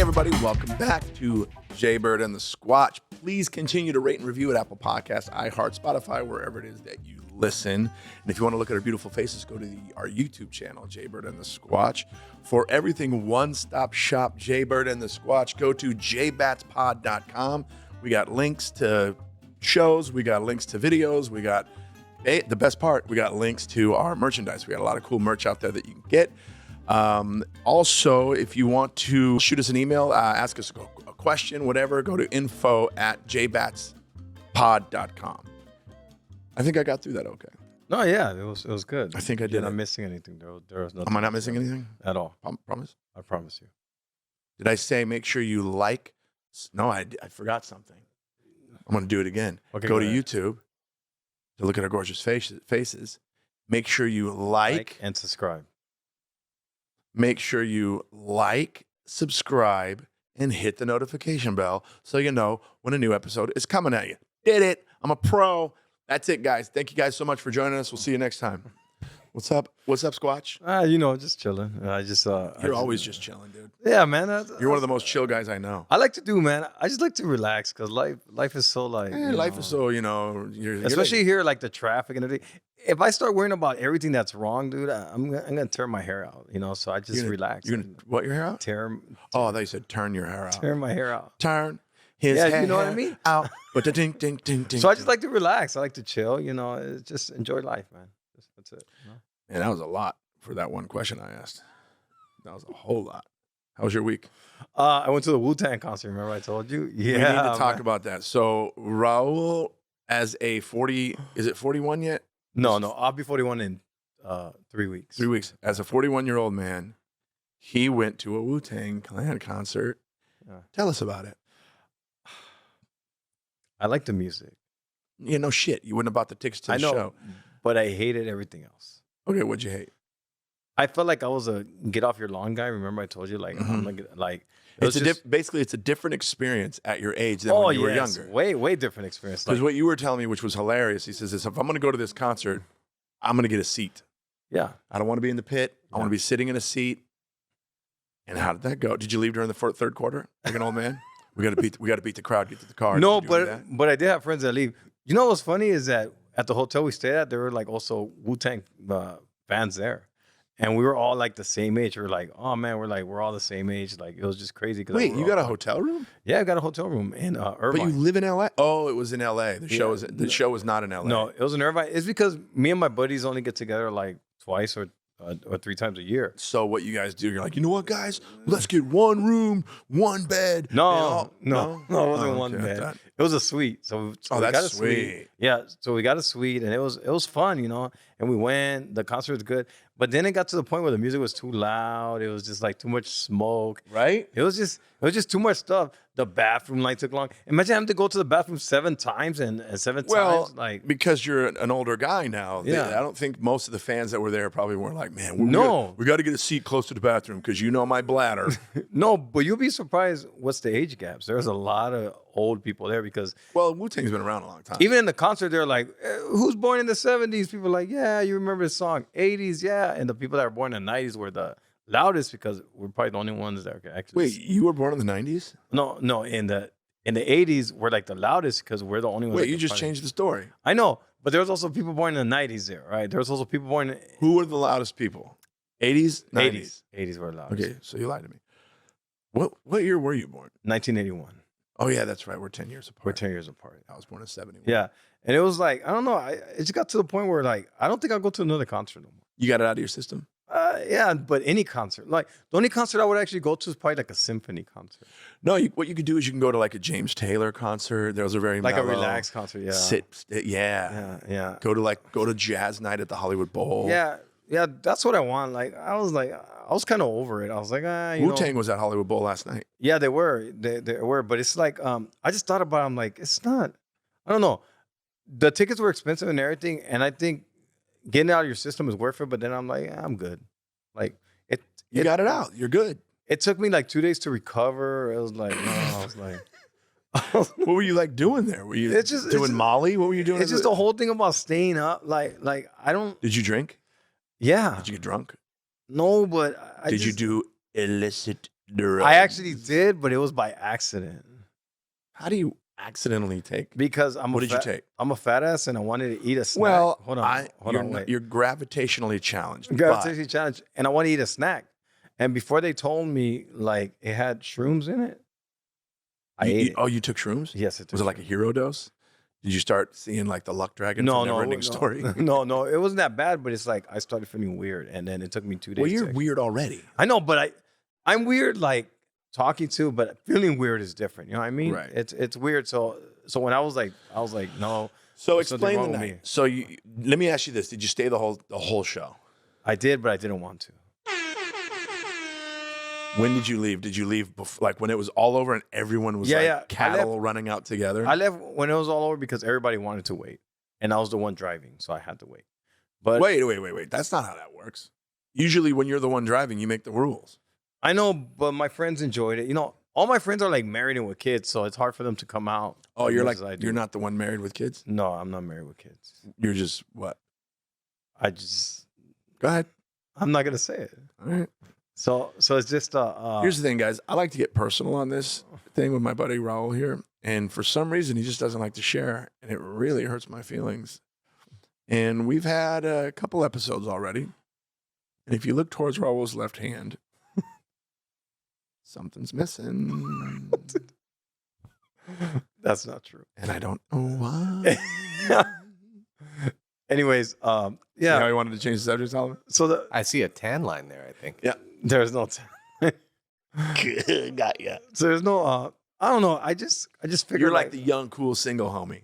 everybody, welcome back to Jaybird and the Squatch. Please continue to rate and review at Apple Podcasts, iHeart, Spotify, wherever it is that you listen. And if you want to look at our beautiful faces, go to our YouTube channel, Jaybird and the Squatch. For everything one-stop shop Jaybird and the Squatch, go to jbatspod.com. We got links to shows, we got links to videos, we got, the best part, we got links to our merchandise. We got a lot of cool merch out there that you can get. Also, if you want to shoot us an email, ask us a question, whatever, go to info@jbatspod.com. I think I got through that okay. No, yeah, it was good. I think I did. You're not missing anything. There was nothing. Am I not missing anything? At all? Promise? I promise you. Did I say make sure you like? No, I forgot something. I'm going to do it again. Okay, go to ahead. YouTube to look at our gorgeous faces. Make sure you like and subscribe. Make sure you like, subscribe, and hit the notification bell so you know when a new episode is coming at you. Did it. I'm a pro. That's it, guys. Thank you guys so much for joining us. We'll see you next time. What's up? What's up, Squatch? Just chilling. You're always just chilling, dude. Yeah, man. You're one of the most chill guys I know. I like to do, man. I just like to relax because life is so like. Life is so, especially here, like the traffic and everything. If I start worrying about everything that's wrong, dude, I'm gonna tear my hair out. So I just relax. You're gonna what your hair out? Oh, I thought you said turn your hair out. Tear my hair out. Turn his hair. You know what I mean? Out. But ding, ding, ding, ding. So I just like to relax. I like to chill. Just enjoy life, man. That's it. And that was a lot for that one question I asked. That was a whole lot. How was your week? I went to the Wu Tang concert. Remember I told you? Yeah. We need to talk about that. So Raul, as a 40, is it 41 yet? No. I'll be 41 in 3 weeks. 3 weeks. As a 41-year-old man, he went to a Wu Tang Clan concert. Yeah. Tell us about it. I like the music. Yeah, no shit. You wouldn't have bought the tickets to the show. But I hated everything else. Okay, what'd you hate? I felt like I was a get off your lawn guy. Remember I told you basically it's a different experience at your age than when you were younger. Way different experience. Because what you were telling me, which was hilarious, he says, if I'm going to go to this concert, I'm going to get a seat. Yeah. I don't want to be in the pit. I want to be sitting in a seat. And how did that go? Did you leave during the third quarter like an old man? We got to beat the crowd, get to the car. No, but I did have friends that leave. You know what's funny is that at the hotel we stayed at, there were like also Wu-Tang fans there. And we were all like the same age. We were like, oh man, we're all the same age. Like it was just crazy. Wait, you got a hotel room? Yeah, I got a hotel room in Irvine. But you live in LA? Oh, it was in LA. The show was not in LA. No, it was in Irvine. It's because me and my buddies only get together like twice or 3 times a year. So what you guys do, you're like, you know what, guys? Let's get one room, one bed. No, it wasn't one bed. It was a suite. So we got a suite. Yeah, so we got a suite, and it was fun, And we went. The concert was good, but then it got to the point where the music was too loud. It was just like too much smoke. Right? It was just too much stuff. The bathroom line took long. Imagine having to go to the bathroom 7 times and 7 times. Like because you're an older guy now. Yeah. I don't think most of the fans that were there probably weren't like, man, we got to get a seat close to the bathroom because my bladder. No, but you'll be surprised what's the age gaps. There's a lot of old people there because Wu-Tang's been around a long time. Even in the concert, they're like, who's born in the 70s? People are like, yeah, you remember the song. 80s, yeah. And the people that were born in the 90s were the loudest because we're probably the only ones that could actually. Wait, you were born in the 90s? No, in the 80s, we're like the loudest because we're the only ones. Wait, you just changed the story. I know, but there was also people born in the 90s there, right? There was also people born in. Who were the loudest people? 80s? 90s? 80s were the loudest. Okay, so you lied to me. What year were you born? 1981. Oh, yeah, that's right. We're 10 years apart. We're 10 years apart. I was born in 71. Yeah. And it was like, I don't know. It just got to the point where like, I don't think I'll go to another concert no more. You got it out of your system? Yeah, but any concert. Like, the only concert I would actually go to is probably like a symphony concert. No, what you could do is you can go to like a James Taylor concert. Those are very like mellow. A relaxed concert, yeah. Yeah. Go to jazz night at the Hollywood Bowl. Yeah, that's what I want. Like, I was kind of over it. I was like, Wu-Tang was at Hollywood Bowl last night. Yeah, they were. They were, but it's like, I just thought about it. I'm like, it's not, I don't know. The tickets were expensive and everything, and I think getting it out of your system is worth it, but then I'm like, I'm good. Like, you got it out. You're good. It took me like 2 days to recover. It was like, I was like. What were you like doing there? Were you doing Molly? What were you doing? It's just the whole thing about staying up. Like I don't. Did you drink? Yeah. Did you get drunk? No, but Did you do illicit drugs. I actually did, but it was by accident. How do you accidentally take? Because what did you take? I'm a fat ass and I wanted to eat a snack. Well, hold on, wait. You're gravitationally challenged. Gravitationally challenged, and I want to eat a snack. And before they told me like it had shrooms in it, I ate it. Oh, you took shrooms? Yes, Was it like a hero dose? Did you start seeing like the luck dragon from Neverending Story? No, it wasn't that bad, but it's like I started feeling weird, and then it took me 2 days. Well, you're weird already. I know, but I'm weird like talking to, but feeling weird is different. You know what I mean? Right. It's weird. So when I was like, no. So explain the night. So let me ask you this: did you stay the whole show? I did, but I didn't want to. When did you leave? Did you leave before, like when it was all over and everyone was cattle running out together? I left when it was all over because everybody wanted to wait, and I was the one driving, so I had to wait. But wait. That's not how that works. Usually, when you're the one driving, you make the rules. I know, but my friends enjoyed it. You know, all my friends are like married and with kids, so it's hard for them to come out. Oh, you're not the one married with kids? No, I'm not married with kids. You're just what? Go ahead. I'm not gonna say it. All right. So it's just here's the thing, guys. I like to get personal on this thing with my buddy Raul here, and for some reason he just doesn't like to share, and it really hurts my feelings. And we've had a couple episodes already, and if you look towards Raul's left hand, something's missing. That's not true, and I don't know why. Anyways, yeah. See how he wanted to change the subject, Solomon? So I see a tan line there, I think. Yeah. There's no Got ya. So there's no I don't know. I just figured you're like the young, cool single homie.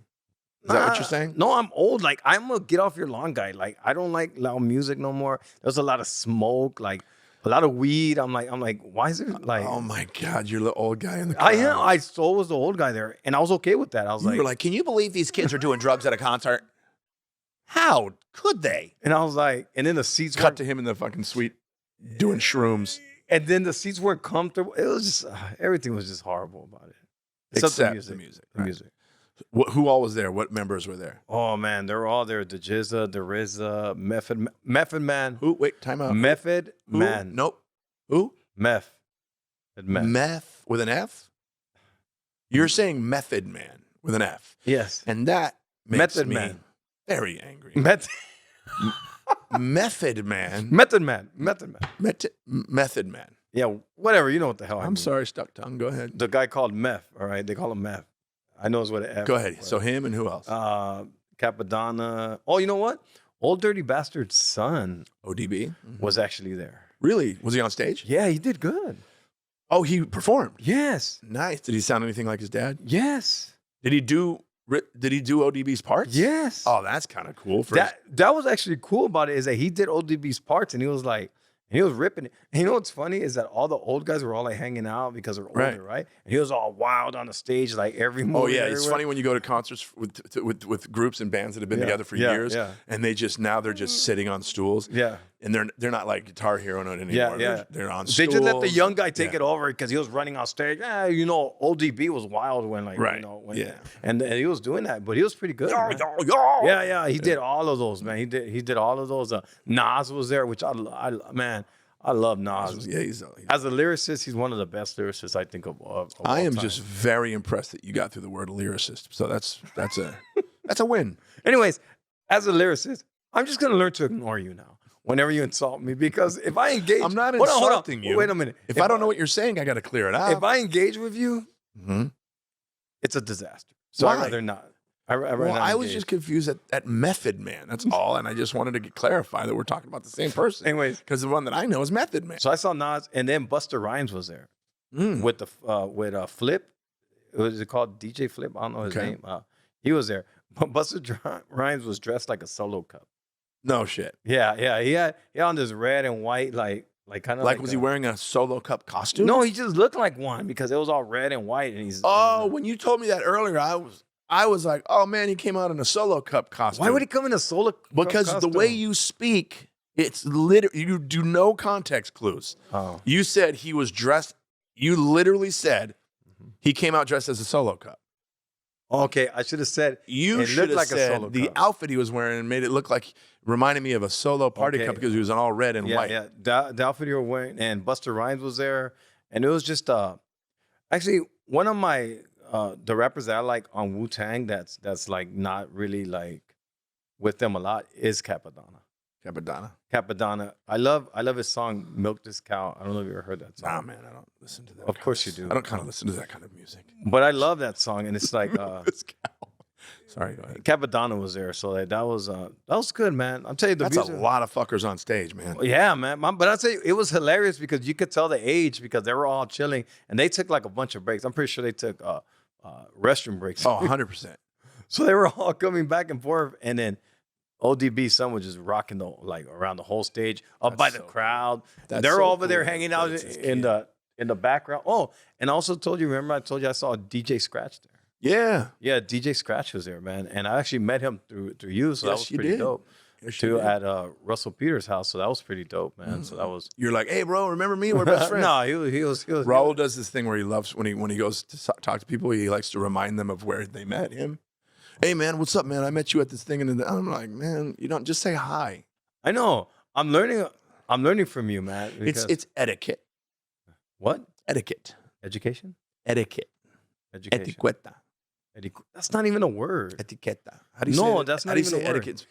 Is that what you're saying? No, I'm old. Like I'm a get off your lawn guy. Like I don't like loud music no more. There's a lot of smoke, like a lot of weed. I'm like, why is it like? Oh my God, you're the old guy in the crowd. I am. I so was the old guy there, and I was okay with that. I was you were like, can you believe these kids are doing drugs at a concert? How could they? And I was like, and then the seats cut to him in the fucking suite doing shrooms. And then the seats weren't comfortable. It was just everything was just horrible about it. Except the music. The music. Who all was there? What members were there? Oh man, they were all there. The Jizza, the RZA, Method Man. Who? Wait, time out. Method Man. Nope. Who? Meth with an F? You're saying Method Man with an F. Yes. And that makes Method me Man. Very angry. Method Man. Method Man. Yeah, whatever. You know what the hell I mean. I'm sorry, stuck tongue. Go ahead. The guy called Meth, all right? They call him Meth. I know it's what an F. Go ahead. So him and who else? Capadonna. Oh, you know what? Old Dirty Bastard's son, ODB, was actually there. Really? Was he on stage? Yeah, he did good. Oh, he performed? Yes. Nice. Did he sound anything like his dad? Yes. Did he do ODB's parts? Yes. Oh, that's kind of cool. That was actually cool about it is that he did ODB's parts and he was ripping it. And you know what's funny is that all the old guys were all like hanging out because they're older, right? And he was all wild on the stage like every morning. Oh yeah, everywhere. It's funny when you go to concerts with groups and bands that have been together for years, and they're just sitting on stools. Yeah. And they're not like Guitar Hero anymore. Yeah. They're on They stools. just let the young guy take it over because he was running on stage. Yeah, you know, ODB was wild when and he was doing that, but he was pretty good. Yeah, he did all of those, man. He did all of those. Nas was there, which I love Nas. Yeah, as a lyricist, he's one of the best lyricists I think of I am time. just very impressed that you got through the word lyricist. So that's a win. Anyways, as a lyricist, I'm just gonna learn to ignore you now. Whenever you insult me, because if I engage, I'm not insulting you. Wait a minute. If I don't know what you're saying, I got to clear it out. If I engage with you, it's a disaster. So I'd rather not. I was just confused at Method Man. That's all, and I just wanted to clarify that we're talking about the same person. Anyways, because the one that I know is Method Man. So I saw Nas, and then Busta Rhymes was there with Flip. Was it called DJ Flip? I don't know his name. He was there, but Busta Rhymes was dressed like a Solo Cup. No shit. Yeah. He had on this red and white, like kind of like was he wearing a Solo Cup costume? No, he just looked like one because it was all red and white, and he's. Oh, when you told me that earlier, I was like, oh man, he came out in a Solo Cup costume. Why would he come in a Solo Cup Because costume? the way you speak, it's literally, you do no context clues. Oh. You said he was dressed, you literally said he came out dressed as a Solo Cup. Okay, I should have said you should have said the outfit he was wearing and made it look like reminded me of a Solo party cup because he was in all red and white. Yeah, the outfit you were wearing, and Busta Rhymes was there, And it was just actually one of my the rappers that I like on Wu Tang that's like not really like with them a lot is Capadonna. Capadonna. I love his song "Milk This Cow." I don't know if you ever heard that song. Nah, man, I don't listen to that. Of course you do. I don't kind of listen to that kind of music. But I love that song, and it's like This cow. Sorry, go ahead. Capadonna was there, so like, that was good, man. I'm telling you, That's a lot of fuckers on stage, man. Yeah, man. But I'll tell you, it was hilarious because you could tell the age because they were all chilling, and they took like a bunch of breaks. I'm pretty sure they took restroom breaks. Oh, 100%. So they were all coming back and forth, and then ODB son was just rocking around the whole stage up by the crowd. They're over there hanging out in the background. Oh, and I also told you, remember I told you I saw DJ Scratch there. Yeah, DJ Scratch was there, man, and I actually met him through you, so that was pretty dope. At Russell Peters' house, so that was pretty dope, man. So that was. You're like, hey, bro, remember me? We're best friends. No, he was. Raul does this thing where he loves when he goes to talk to people, he likes to remind them of where they met him. Hey, man, what's up, man? I met you at this thing, and I'm like, man, you don't just say hi. I know. I'm learning from you, man. It's etiquette. What? Etiquette. Education. Etiquette. Education. Etiqueta. That's not even a word. Etiqueta. How do you say No, that's not even a word. Etiquette?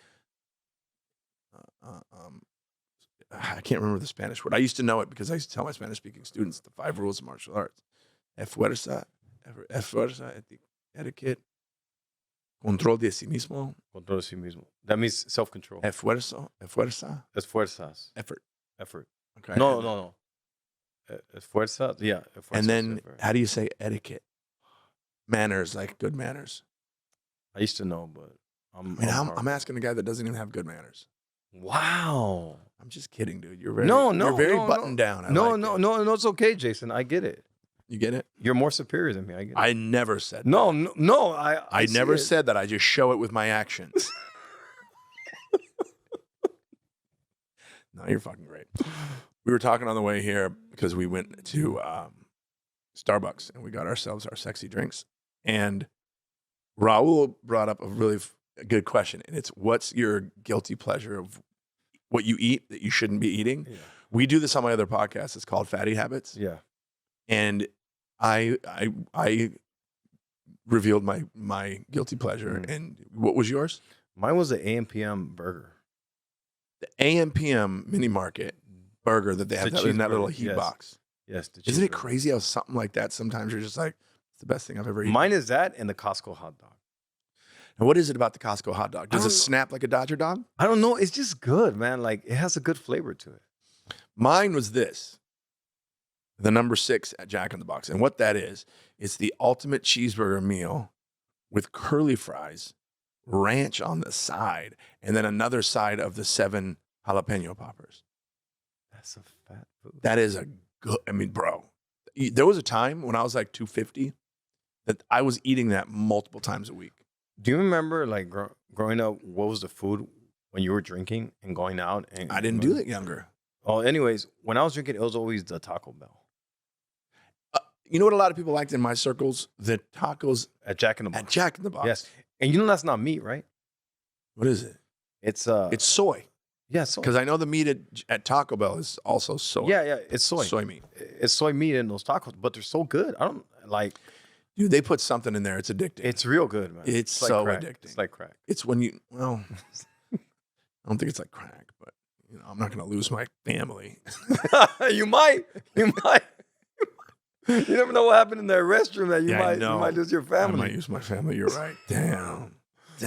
I can't remember the Spanish word. I used to know it because I used to tell my Spanish-speaking students the 5 rules of martial arts. Fuerza, etiquette, control de sí mismo. Control de sí mismo. That means self-control. Esfuerzo. Esfuerzas. Effort. Okay. No. Esfuerzas. Yeah. And then how do you say etiquette? Manners, like good manners. I used to know, but I'm asking a guy that doesn't even have good manners. Wow. I'm just kidding, dude. You're very buttoned down. No, it's okay, Jason. I get it. You get it? You're more superior than me. I get it. I never said that. No. I never said that. I just show it with my actions. No, you're fucking great. We were talking on the way here because we went to Starbucks and we got ourselves our sexy drinks. And Raul brought up a really good question. And it's, what's your guilty pleasure of what you eat that you shouldn't be eating? Yeah. We do this on my other podcast. It's called Fatty Habits. Yeah. And I revealed my guilty pleasure. Mm. And what was yours? Mine was the AM/PM burger. The AM/PM mini market burger that they have in that little heat box. Yes. Isn't it crazy how something like that sometimes you're just like, it's the best thing I've ever eaten? Mine is that and the Costco hot dog. And what is it about the Costco hot dog? Does it snap like a Dodger dog? I don't know. It's just good, man. Like, it has a good flavor to it. Mine was this. The number 6 at Jack in the Box. And what that is, it's the ultimate cheeseburger meal with curly fries, ranch on the side, and then another side of the 7 jalapeno poppers. That's a fat food. That is a good, I mean, bro. There was a time when I was like 250 that I was eating that multiple times a week. Do you remember, like, growing up, what was the food when you were drinking and going out? And I didn't do that younger. Oh, anyways, when I was drinking, it was always the Taco Bell. You know what a lot of people liked in my circles? The tacos at Jack in the Box. At Jack in the Box. Yes. And you know that's not meat, right? What is it? It's soy. Yeah, soy. Because I know the meat at Taco Bell is also soy. Yeah, it's soy. Soy meat. It's soy meat in those tacos, but they're so good. I don't like. Dude, they put something in there. It's addicting. It's real good, man. It's so like addicting. It's like crack. It's when you, well, I don't think it's like crack, but you know, I'm not going to lose my family. You might. You never know what happened in that restroom that you might lose your family. I might lose my family. You're right. Damn.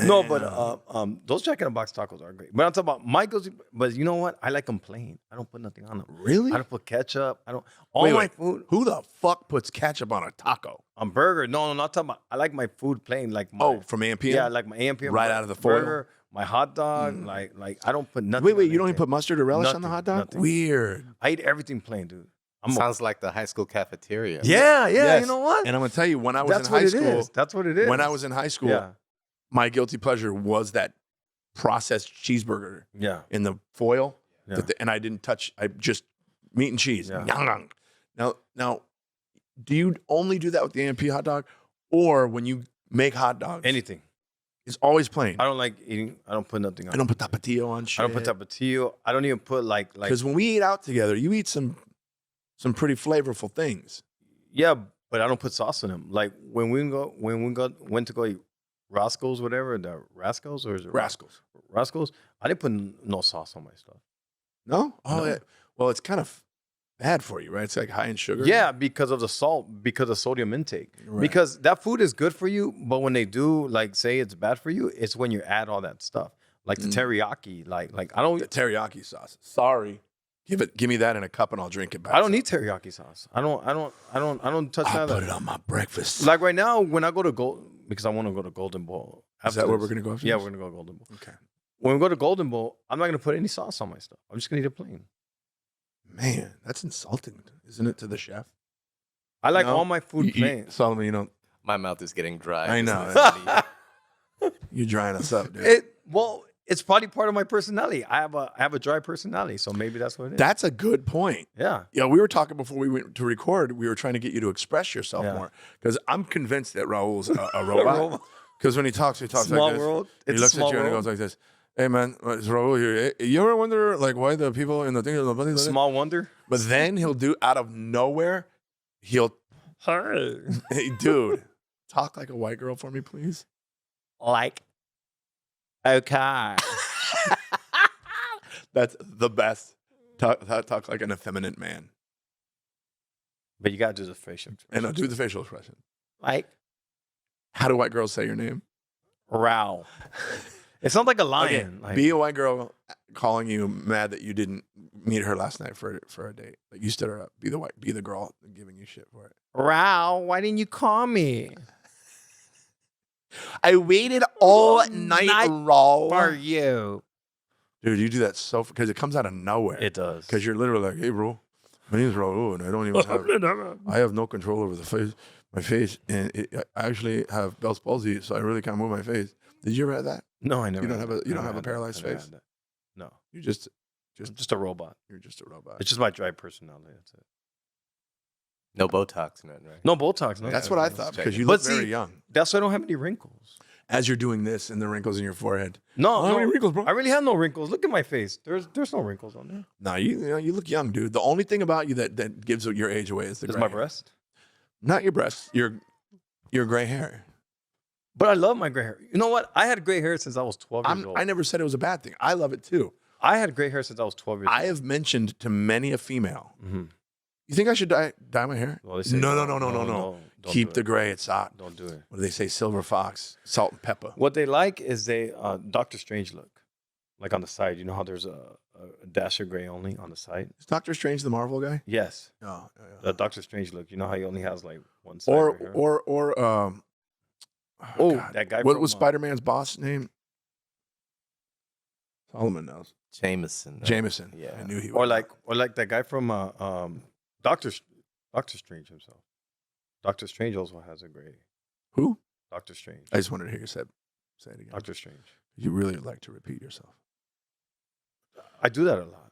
No, but those Jack in the Box tacos are great. But I'm talking about Michael's. But you know what? I like them plain. I don't put nothing on them. Really? I don't put ketchup. I don't. My food. Who the fuck puts ketchup on a taco? On burger? No, not talking about. I like my food plain. Like from AM/PM. Yeah, like my AM/PM. Right out of the foil. Burger, my hot dog. Like I don't put nothing. Wait, you don't even put mustard or relish on the hot dog? Nothing. Weird. I eat everything plain, dude. Sounds like the high school cafeteria. Yeah. Yes. You know what? And I'm gonna tell you, when I was in high school, that's what it is. When I was in high school, my guilty pleasure was that processed cheeseburger. Yeah. In the foil. Yeah. And I didn't touch. I just meat and cheese. Yeah. Now, do you only do that with the AMP hot dog, or when you make hot dogs? Anything. It's always plain. I don't like eating. I don't put nothing on. I don't put tapatio on shit. I don't put tapatio. I don't even put like. Because when we eat out together, you eat some some pretty flavorful things. Yeah, but I don't put sauce in them. Like when we went to go eat Roscoe's, whatever, the Rascals or is it Rascals? Rascals. I didn't put no sauce on my stuff. No? Oh, No. yeah. Well, it's kind of bad for you, right? It's like high in sugar. Yeah, because of the salt, because of sodium intake. Right. Because that food is good for you, but when they do like say it's bad for you, it's when you add all that stuff. Like the teriyaki. Like I don't The teriyaki sauce. Sorry. Give me that in a cup and I'll drink it back. I don't need teriyaki sauce. I don't touch I'll that. put it on my breakfast. Like right now, when I go to because I want to go to Golden Bowl. Is that where we're gonna go after Yeah, this? we're gonna go to Golden Bowl. Okay. When we go to Golden Bowl, I'm not gonna put any sauce on my stuff. I'm just gonna eat it plain. Man, that's insulting, isn't it, to the chef? I like No? all my food plain. Solomon, you don't. My mouth is getting dry. I know. Just You're drying us up, dude. It's probably part of my personality. I have a dry personality, so maybe that's what it is. That's a good point. Yeah. Yeah, we were talking before we went to record. We were trying to get you to express yourself Yeah. more because I'm convinced that Raul's a robot. Because when he talks Small like this. world. He It's a looks small at you and he world. goes like this. Hey man, it's Raul here. Hey, you ever wonder like why the people in the thing are the bloody? Small wonder. But then he'll do out of nowhere. He'll hey dude, talk like a white girl for me, please. Like, okay. That's the best. Talk like an effeminate man. But you gotta do the facial expression. And I'll do the facial expression. Like How do white girls say your name? Raul. It sounds like a lion. Okay, Like, be a white girl calling you mad that you didn't meet her last night for a date. Like you stood her up. Be the girl giving you shit for it. Raul, why didn't you call me? I waited all night, Raul. For you. Dude, you do that so because it comes out of nowhere. It does. Because you're literally like, hey, bro, my name's Raul, and I don't even have. I have no control over my face, and I actually have Bell's palsy, so I really can't move my face. Did you ever have that? No, I never. You don't had have that. you don't I have a never had paralyzed that. I never face. had that. No, You're just I'm just a robot. you're just a robot. It's just my dry personality. That's it. no Botox, nothing, right? No Botox. No. That's what I thought because you But look see- very young. That's why I don't have any wrinkles. As you're doing this, and the wrinkles in your forehead. No, How many wrinkles, bro? I really have no wrinkles. Look at my face. There's no wrinkles on there. No, you look young, dude. The only thing about you that gives your age away is the Is gray my hair. breast. Not your breasts. Your gray hair. But I love my gray hair. You know what? I had gray hair since I was 12 years old. I never said it was a bad thing. I love it too. I had gray hair since I was 12 years old. I have mentioned to many a female. Mhm. You think I should dye my hair? Well, they say No. don't Keep do the it. gray. It's hot. Don't do it. What do they say? Silver fox, salt and pepper. What they like is they Doctor Strange look, like on the side. You know how there's a dash of gray only on the side. Is Doctor Strange the Marvel guy? Yes, No. the Doctor Strange look. You know how he only has like one side. Or right here? oh, God. That guy. What from, was Spider-Man's boss name? Solomon knows. Jameson. right? Jameson. Yeah. I knew he. Or would. like that guy from Doctor Strange himself. Doctor Strange also has a gray. Who? Doctor Strange. I just wanted to hear you say it again. Doctor Strange. You really like to repeat yourself. I do that a lot.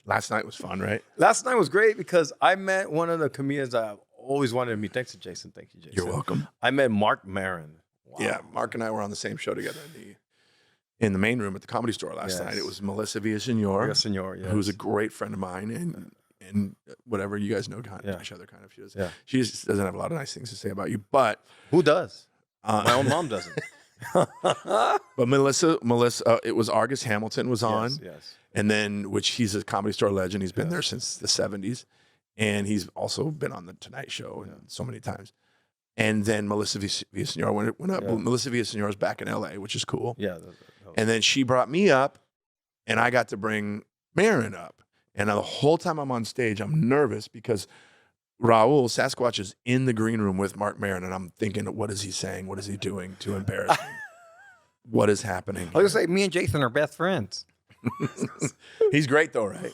Last night was fun, right? Last night was great because I met one of the comedians I've always wanted to meet. Thanks to Jason. Thank you, Jason. You're welcome. I met Mark Maron. Wow. Yeah, Mark and I were on the same show together in the main room at the Comedy Store last Yes. night. It was Melissa Villasenor, Yes, senor. Yes. who's a great friend of mine, and whatever you guys know, Yeah. each other kind of. Yeah. She just doesn't have a lot of nice things to say about you, but Who does? uh, My own mom doesn't. but Melissa, it was Argus Hamilton was on, Yes. and then which he's a Comedy Store legend. He's been Yes. there since the '70s, and he's also been on the Tonight Show and so many times. And then Melissa Villasenor went up. Yeah. Melissa Villasenor is back in LA, which is cool. Yeah. And then she brought me up, and I got to bring Marin up. And the whole time I'm on stage, I'm nervous because Raul Sasquatch is in the green room with Mark Maron, and I'm thinking, what is he saying? What is he doing to embarrass me? What is happening? I was gonna say, me and Jason are best friends. He's great though, right?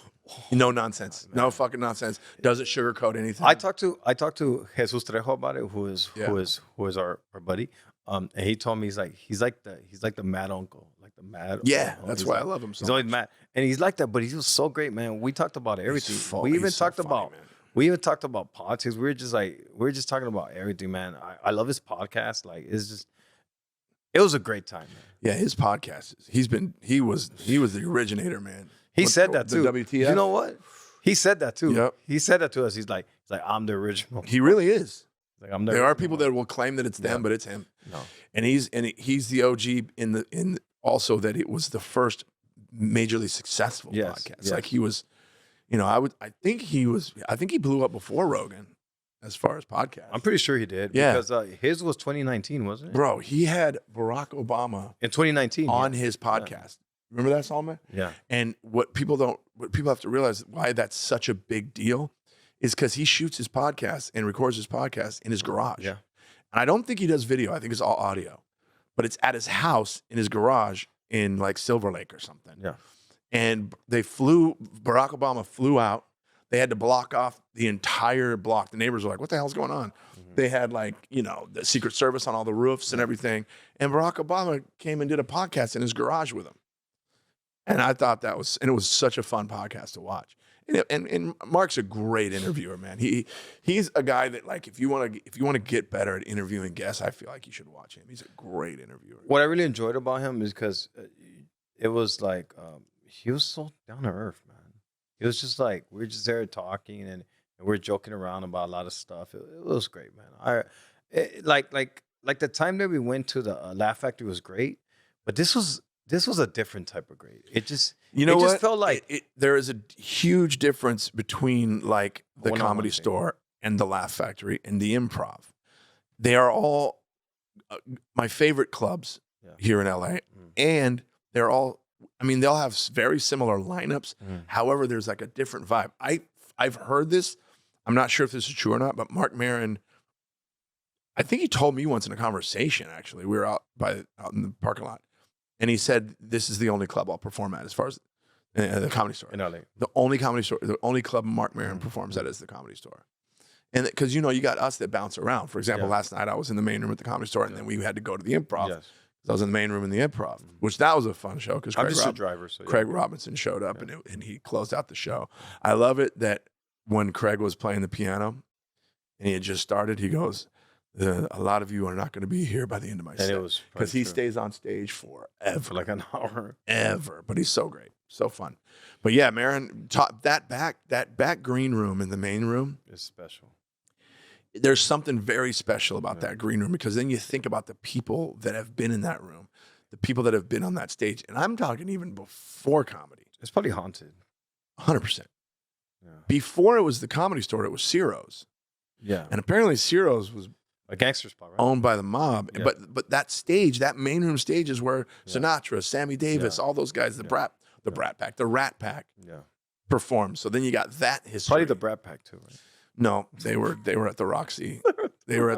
No nonsense, no fucking nonsense. Doesn't sugarcoat anything. I talked to Jesus Trejo about it, who is our buddy. And he told me he's like the mad uncle, like the mad. Yeah, uncle. that's He's why like- I love him so He's always much. mad, and he's like that, but he was so great, man. We talked about everything. We even he's so talked funny, about man. we even talked about politics. We were just talking about everything, man. I love his podcast. Like it was a great time, man. Yeah, his podcast. He was the originator, man. He said that too. The WTF. You know what? He said that too. Yep. He said that to us. He's like, I'm the original. He really is. Like, I'm the there original. are people that will claim that it's them, but it's him. No. And he's the OG in also that it was the first majorly successful podcast. Yes. Like he was, I think he blew up before Rogan as far as podcasts. I'm pretty sure he did. Yeah. Because his was 2019, wasn't it? Bro, he had Barack Obama in 2019 on his podcast. Remember that, Salman? Yeah. And what people have to realize why that's such a big deal is because he shoots his podcast and records his podcast in his garage. Yeah. And I don't think he does video. I think it's all audio. But it's at his house in his garage in like Silver Lake or something. Yeah. And Barack Obama flew out. They had to block off the entire block. The neighbors were like, what the hell's going on? Mm-hmm. They had like, the Secret Service on all the roofs and everything. And Barack Obama came and did a podcast in his garage with him. And I thought it was such a fun podcast to watch. And Mark's a great interviewer, man. He's a guy that like if you want to get better at interviewing guests, I feel like you should watch him. He's a great interviewer. What I really enjoyed about him is because it was like he was so down to earth, man. It was just like we were just there talking and we're joking around about a lot of stuff. It was great, man. Like the time that we went to the Laugh Factory was great, but this was a different type of great. It just just felt like there is a huge difference between like the Comedy Store and the Laugh Factory and the Improv. They are all my favorite clubs here in LA, and they're all. I mean, they'll have very similar lineups. However, there's like a different vibe. I've heard this. I'm not sure if this is true or not, but Mark Maron, I think he told me once in a conversation. Actually, we were out in the parking lot. And he said, this is the only club I'll perform at as far as the Comedy Store. In LA. The only Comedy Store, the only club Mark Maron performs at is the Comedy Store. And because, you got us that bounce around. For example, last night I was in the main room at the Comedy Store and then we had to go to the Improv. Yes. I was in the main room in the Improv, which that was a fun show because I'm just a driver. So Craig Robinson showed up and he closed out the show. I love it that when Craig was playing the piano and he had just started, he goes, a lot of you are not going to be here by the end of my set. Because he stays on stage forever. For like an hour. Ever. But he's so great. So fun. But yeah, Maron, that back green room in the main room is special. There's something very special about that green room because then you think about the people that have been in that room, the people that have been on that stage. And I'm talking even before comedy. It's probably haunted. 100%. Yeah. Before it was the Comedy Store, it was Ciro's. Yeah. And apparently Ciro's was a gangster spot, right? Owned by the mob. Yeah. But that stage, that main room stage is where Sinatra, Sammy Davis, all those guys, the Rat Pack performed. So then you got that history. Probably the Brat Pack too, right? No, they were at the Roxy. They're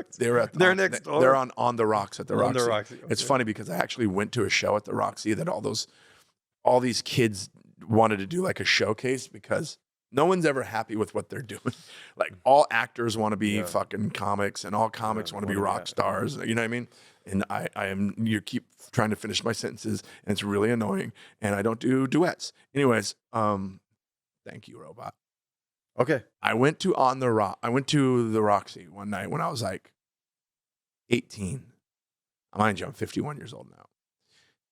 next door. They're on the Rocks at the Roxy. On the Roxy. Okay. It's funny because I actually went to a show at the Roxy that all these kids wanted to do like a showcase because no one's ever happy with what they're doing. Like all actors want to be fucking comics and all comics want to be rock stars. You know what I mean? And you keep trying to finish my sentences and it's really annoying. And I don't do duets. Anyways, thank you, robot. Okay. I went to the Roxy one night when I was like 18. Mind you, I'm 51 years old now.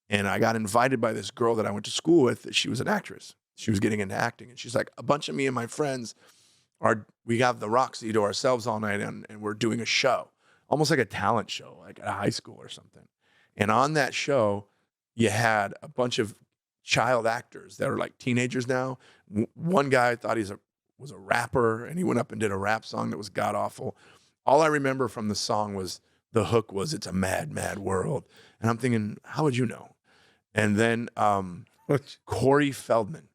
And I got invited by this girl that I went to school with. She was an actress. She was getting into acting. And she's like, a bunch of me and my friends we have the Roxy to ourselves all night and we're doing a show. Almost like a talent show, like at a high school or something. And on that show, you had a bunch of child actors that are like teenagers now. One guy thought was a rapper and he went up and did a rap song that was god awful. All I remember from the song was the hook was, "It's a mad, mad world." And I'm thinking, how would you know? And then Corey Feldman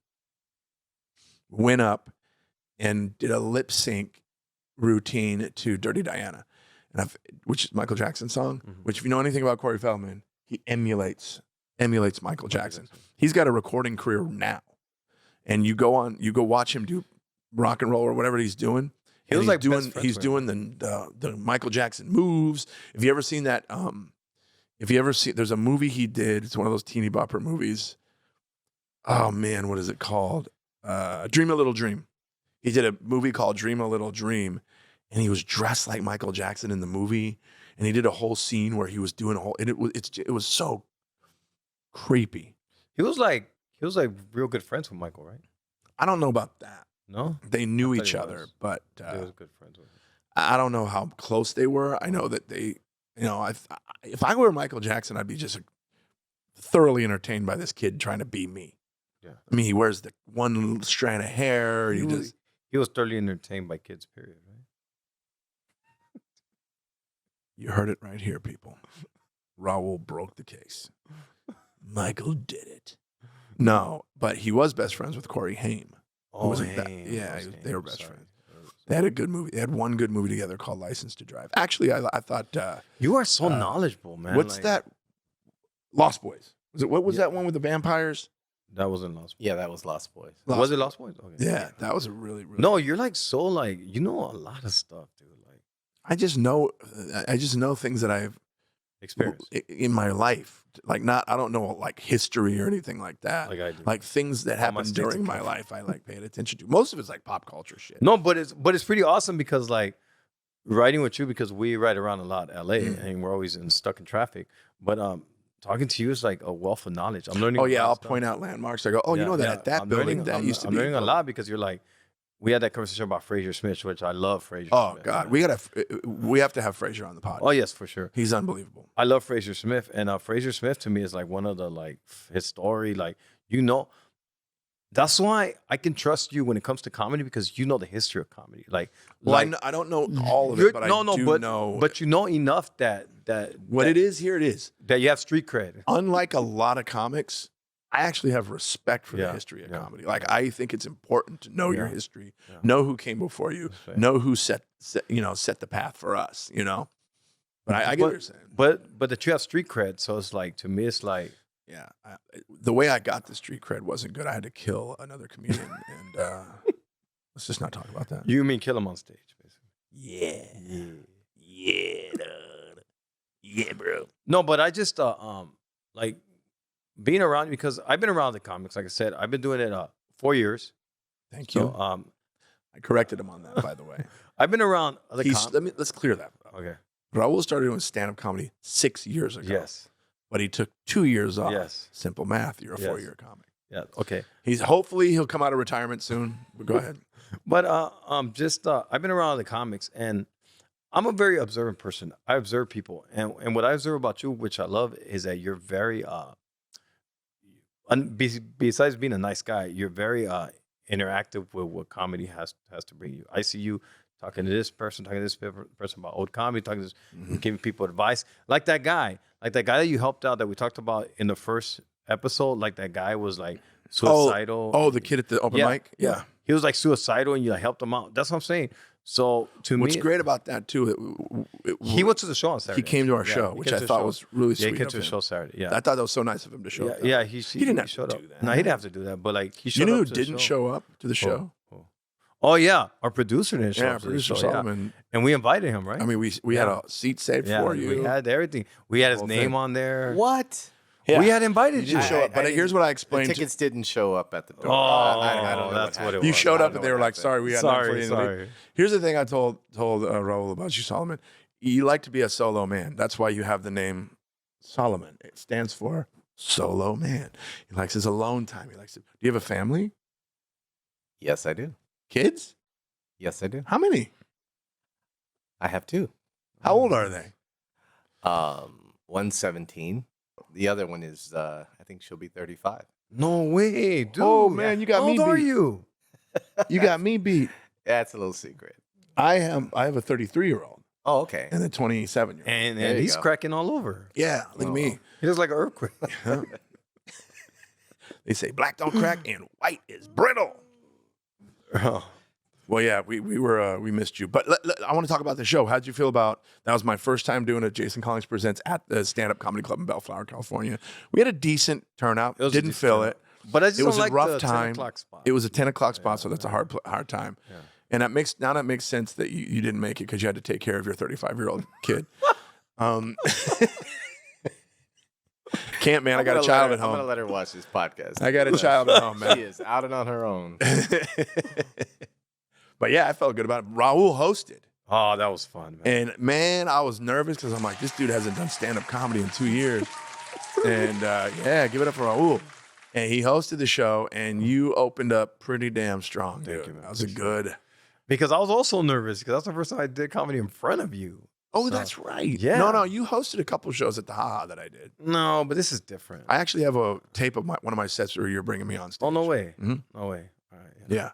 went up and did a lip sync routine to Dirty Diana, which is Michael Jackson's song, which if you know anything about Corey Feldman, he emulates Michael Jackson. He's got a recording career now. And you go watch him do rock and roll or whatever he's doing. He's doing the Michael Jackson moves. Have you ever seen that? There's a movie he did. It's one of those teeny bopper movies. Oh man, what is it called? Dream a Little Dream. He did a movie called Dream a Little Dream, and he was dressed like Michael Jackson in the movie, and he did a whole scene where he was doing it was so creepy. He was like He was like real good friends with Michael, right? I don't know about that. No, they knew each other, but they was good friends with him. I don't know how close they were. I know that they, if I were Michael Jackson, I'd be just thoroughly entertained by this kid trying to be me. Yeah, I mean, he wears the one strand of hair. He was thoroughly entertained by kids. Period. Right? You heard it right here, people. Raul broke the case. Michael did it. No, but he was best friends with Corey Haim. Oh, They were best friends. They had a good movie. They had one good movie together called License to Drive. Actually, I thought you are so knowledgeable, man. What's that? Lost Boys. What was that one with the vampires? That wasn't Lost Boys. Yeah, that was Lost Boys. Was it Lost Boys? Okay. Yeah, that was a really, really. No, you're like so like you know a lot of stuff, dude. Like I just know things that I've experienced in my life. Like I don't know like history or anything like that. Like I do. Like things that happened during my life, I like paid attention to. Most of it's like pop culture shit. No, but it's pretty awesome because like riding with you because we ride around a lot, LA, and we're always stuck in traffic. But talking to you is like a wealth of knowledge. I'm learning. Oh yeah, I'll point out landmarks. I go, you know that at that building that used to be. I'm learning a lot because you're like, we had that conversation about Fraser Smith, which I love Fraser. Oh Smith. God, we have to have Fraser on the podcast. Oh yes, for sure. He's unbelievable. I love Fraser Smith, and Fraser Smith to me is like one of the like his story, like that's why I can trust you when it comes to comedy because you know the history of comedy. Like, I don't know all of it, but I do know. But you know enough that it is, here it is. That you have street cred. Unlike a lot of comics, I actually have respect for the history of comedy. Like, I think it's important to know your history, know who came before you, know who set the path for us. But I get what you're saying. But that you have street cred, so it's like to me, it's like. Yeah, the way I got the street cred wasn't good. I had to kill another comedian, and let's just not talk about that. You mean kill him on stage, basically? Yeah, bro. No, but I just like being around because I've been around the comics. Like I said, I've been doing it 4 years. Thank you. I corrected him on that, by the way. I've been around other comics. Let's clear that. Okay. Raul started doing stand-up comedy 6 years ago. Yes. But he took 2 years off. Yes. Simple math. You're a 4-year comic. Yeah. Okay. Hopefully he'll come out of retirement soon. But go ahead. But I've been around the comics and I'm a very observant person. I observe people, and what I observe about you, which I love, is that you're very besides being a nice guy, you're very interactive with what comedy has to bring you. I see you talking to this person, talking to this person about old comedy, talking to this, giving people advice. Like that guy that you helped out that we talked about in the first episode. Like that guy was like suicidal. Oh, the kid at the open mic? Yeah. He was like suicidal and you like helped him out. That's what I'm saying. So what's great about that too, he went to the show on Saturday. He came to our show, which I thought was really sweet. Yeah, he came to the show Saturday. Yeah. I thought that was so nice of him to show up. Yeah, he didn't have to do that. No, he didn't have to do that. But like he showed up. You know who didn't show up to the show? Oh yeah, our producer didn't show up. Yeah, producer Solomon. And we invited him, right? I mean, we had a seat saved for you. We had everything. We had his name on there. What? Yeah. We had invited you. Didn't show up, but here's what I explained. The tickets didn't show up at the door. I don't know. That's what it was. You showed up and they were like, "Sorry, we had nothing for you." Sorry. Here's the thing I told Raul about you, Solomon. You like to be a solo man. That's why you have the name Solomon. It stands for solo man. He likes his alone time. Do you have a family? Yes, I do. Kids? Yes, I do. How many? I have 2. How old are they? One's 17. The other one is, I think she'll be 35. No way, dude. Oh, man, you got me beat. How old are you? You got me beat. That's a little secret. I have a 33-year-old. Oh, okay. And a 27-year-old. And he's cracking all over. Yeah, look at me. He looks like an earthquake. They say black don't crack and white is brittle. Oh. Well, yeah, we missed you. But I want to talk about the show. How'd you feel about, that was my first time doing it, Jason Collins Presents at the Stand-Up Comedy Club in Bellflower, California. We had a decent turnout. Didn't fill it. But I just it was don't a like rough the time. 10 o'clock spot. It was a 10 o'clock spot, so that's a hard time. Yeah. And that makes sense that you didn't make it because you had to take care of your 35-year-old kid. Can't, man. I got a child at home. I'm going to let her watch this podcast. I got a child at home, man. She is out and on her own. But yeah, I felt good about it. Raul hosted. Oh, that was fun, man. And man, I was nervous because I'm like, this dude hasn't done stand-up comedy in 2 years. And yeah, give it up for Raul. And he hosted the show, and you opened up pretty damn strong, dude. Thank you, man. That was a good. Because I was also nervous because that's the first time I did comedy in front of you. Oh, that's right. Yeah. No, you hosted a couple shows at the Haha that I did. No, but this is different. I actually have a tape of one of my sets where you're bringing me on stage. Oh, no way. Mhm. No way. All right. Yeah.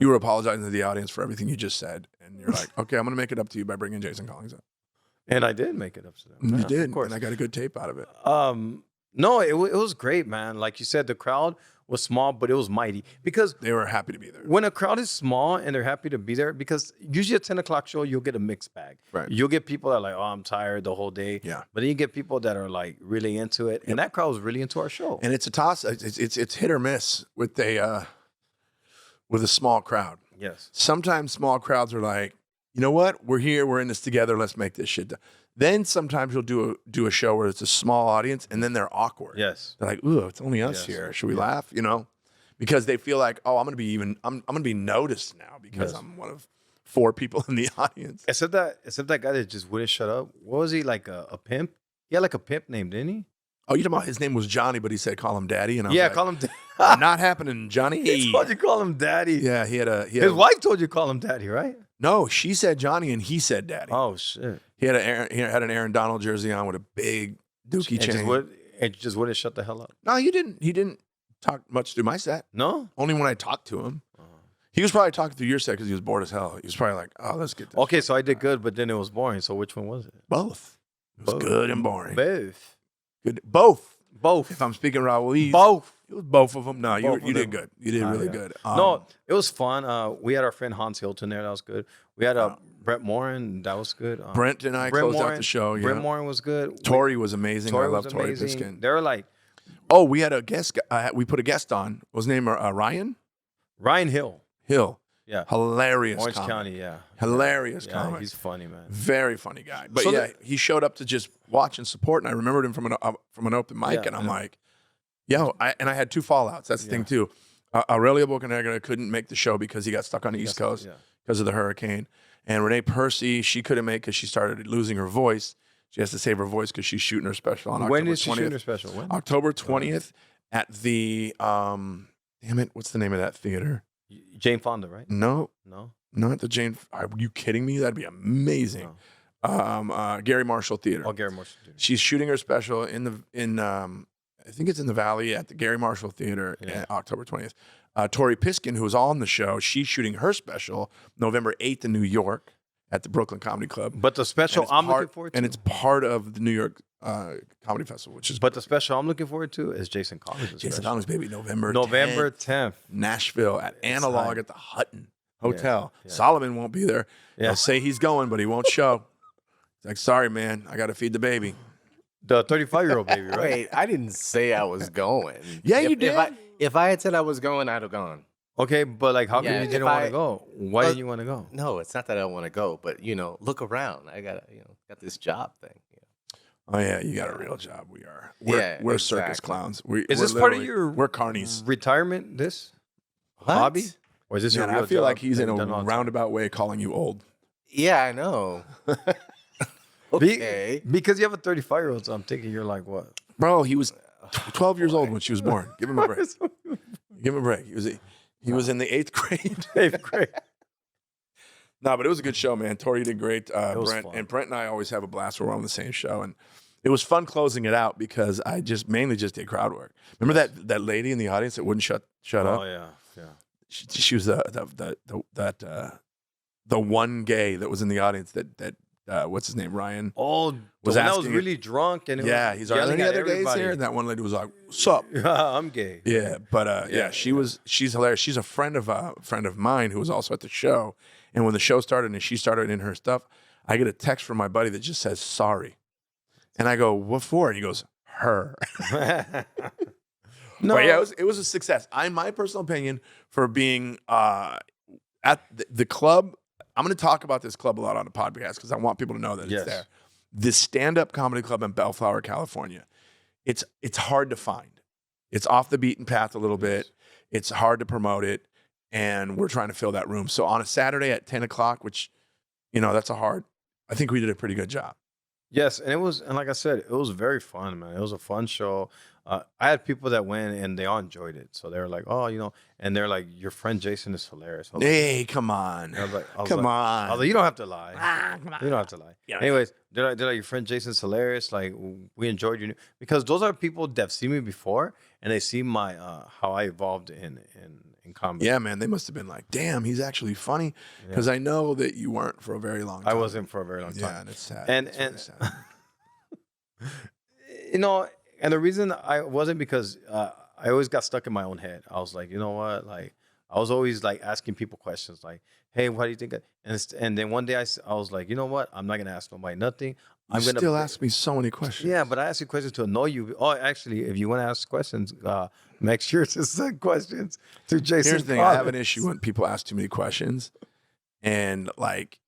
You were apologizing to the audience for everything you just said. And you're like, okay, I'm going to make it up to you by bringing Jason Collins up. And I did make it up to them. You Yeah, did. of course. And I got a good tape out of it. No, it was great, man. Like you said, the crowd was small, but it was mighty. Because They were happy to be there. when a crowd is small and they're happy to be there, because usually at 10 o'clock show, you'll get a mixed bag. Right. You'll get people that are like, oh, I'm tired the whole day. Yeah. But then you get people that are like really into it. And that crowd was really into our show. And it's a toss. It's hit or miss with a small crowd. Yes. Sometimes small crowds are like, you know what? We're here. We're in this together. Let's make this shit done. Then sometimes you'll do a show where it's a small audience, and then they're awkward. Yes. They're like, ooh, it's only us Yes. here. Should we laugh? You know, because they feel like, oh, I'm gonna be noticed now because Yes. I'm one of 4 people in the audience. Except that guy that just wouldn't shut up. What was he, like a pimp? He had like a pimp name, didn't he? Oh, you talking about his name was Johnny, but he said call him Daddy, and I was Yeah, like, call him not happening, Johnny. He told you call him daddy. Yeah, he had His wife told you call him daddy, right? No, she said Johnny, and he said Daddy. Oh shit. He had an Aaron Donald jersey on with a big dookie chain. And just wouldn't shut the hell up. No, he didn't talk much through my set. No? Only when I talked to him. He was probably talking through your set because he was bored as hell. He was probably like, oh, let's get this. Okay, so I did good, but then it was boring. So which one was it? Both. It was good and boring. Both. Good. Both. Both. If I'm speaking Raul, Both. it was both of them. No, Both you of did them. good. You did really Yeah. good. No, it was fun. We had our friend Hans Hilton there. That was good. We had Brett Morin. That was good. Brent and I closed out the show. Yeah. Brett Morin was good. Tori was amazing. Tori I love was Tori amazing. Piskin. They were like Oh, we had a guest. We put a guest on. What was his name? Ryan Ryan Hill. Hill. Yeah. Hilarious Orange comic. County, yeah. Hilarious Yeah, comic. he's funny, man. Very funny guy. But So yeah, he showed up to just watch and support, and I remembered him from an open mic, Yeah, and I'm yeah. like, yo, I had 2 fallouts. That's the thing too. Aurelio Bocanegra couldn't make the show because he got stuck on the East Coast because of the hurricane. And Renee Percy, she couldn't make because she started losing her voice. She has to save her voice because she's shooting her special on When October is she 20th. shooting her special? When? October 20th at the damn it, what's the name of that theater? Jane Fonda, right? No, No. not the Jane. Are you kidding me? That'd be amazing. Gary Marshall Theater. Oh, Gary Marshall. She's shooting her special in I think it's in the Valley at the Gary Marshall Theater October 20th. Tori Piskin, who was on the show, she's shooting her special November 8th in New York at the Brooklyn Comedy Club. But the special I'm looking forward to. And it's part of the New York Comedy Festival, which is. But the special I'm looking forward to is Jason Collins. Jason Collins, baby, November 10th. Nashville at Analog at the Hutton Hotel. Yeah. Solomon won't be there. Yeah. He'll say he's going, but he won't show. He's like, sorry, man, I got to feed the baby. The 35-year-old baby, right? Wait, I didn't say I was going. Yeah, you did. If I had said I was going, I'd have gone. Okay, but like, how come Yeah, you didn't if want to I- go? Why didn't you want to go? No, it's not that I don't want to go, but look around. I got this job thing. Oh yeah, you got a real job. We're Yeah, circus exactly. clowns. Is this part of your We're carnies. retirement? This What? hobby, or is this your Man, real I feel job like he's that in a you've done all the time? roundabout way calling you old. Yeah, I know. Okay. Because you have a 35-year-old, so I'm thinking you're like what? Bro, he was 12 years old when she was born. Give him a break. Give him a break. He was in the 8th grade. 8th grade. No, but it was a good show, man. Tori did great. was Brent fun. and Brent and I always have a blast when we're on the same show, and it was fun closing it out because I mainly just did crowd work. Remember that lady in the audience that wouldn't shut up? Oh yeah. She was the one gay that was in the audience that what's his name, Ryan? Oh, Was was I was asking- really drunk and it Yeah, was he's like, are there yelling any at other gays everybody. here? And that one lady was like, "What's up?" I'm gay. Yeah, but she's hilarious. She's a friend of mine who was also at the show. And when the show started and she started in her stuff, I get a text from my buddy that just says sorry, and I go, "What for?" And he goes, "Her." No, But yeah, it was a success. My personal opinion for being at the club. I'm going to talk about this club a lot on the podcast because I want people to know that Yes. it's there. The stand-up comedy club in Bellflower, California. It's hard to find. It's off the beaten path a little bit. It's hard to promote it, and we're trying to fill that room. So on a Saturday at 10 o'clock, which, that's I think we did a pretty good job. Yes, and like I said, it was very fun, man. It was a fun show. I had people that went and they all enjoyed it. So they were like, oh, and they're like, your friend Jason is hilarious. Hey, come on. Come on. I was like, you don't have to lie. Come on. You don't have to lie. Yeah. Anyways, they're like, your friend Jason's hilarious. Like, we enjoyed you. Because those are people that have seen me before and they see my how I evolved in comedy. Yeah, man. They must have been like, damn, he's actually funny. Because I know that you weren't for a very long time. I wasn't for a very long time. Yeah, and it's sad. And really sad. And the reason I wasn't because I always got stuck in my own head. I was like, you know what? Like, I was always like asking people questions like, hey, what do you think? And then one day I was like, you know what? I'm not going to ask nobody nothing. I'm going to still ask me so many questions. Yeah, but I ask you questions to annoy you. Oh, actually, if you want to ask questions, make sure to send questions to Jason. Here's the thing. I have an issue when people ask too many questions. And like,